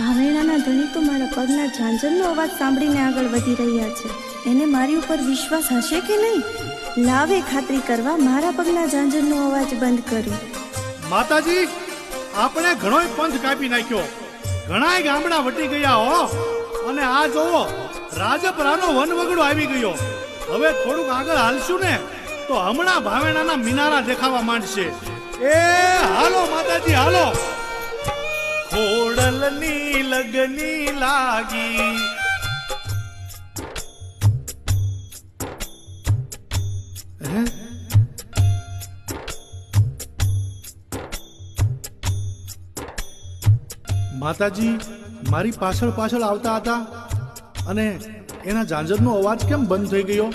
ભાવેણાના ધણી તો મારા પગના ઝાંઝરનો અવાજ સાંભળીને આગળ વધી રહ્યા છે. એને મારી ઉપર વિશ્વાસ હશે કે નહીં? લાવે ખાતરી કરવા મારા પગના ઝાંઝરનો અવાજ બંધ કર્યો. માતાજી, આપણે ઘણોય પંથ કાપી નાખ્યો, ઘણાય ગામડા વટી ગયા હો. અને આ જોવો, રાજપરાનો વનવગડો આવી ગયો. હવે થોડુંક આગળ હાલશું ને તો હમણાં ભાવેણાના મિનારા દેખાવા માંડશે. એ હાલો માતાજી હાલો. ખોડલની લગની લાગી, માતાજી મારી પાછળ પાછળ આવતા હતા અને એના ઝાંઝરનો અવાજ કેમ બંધ થઈ ગયો?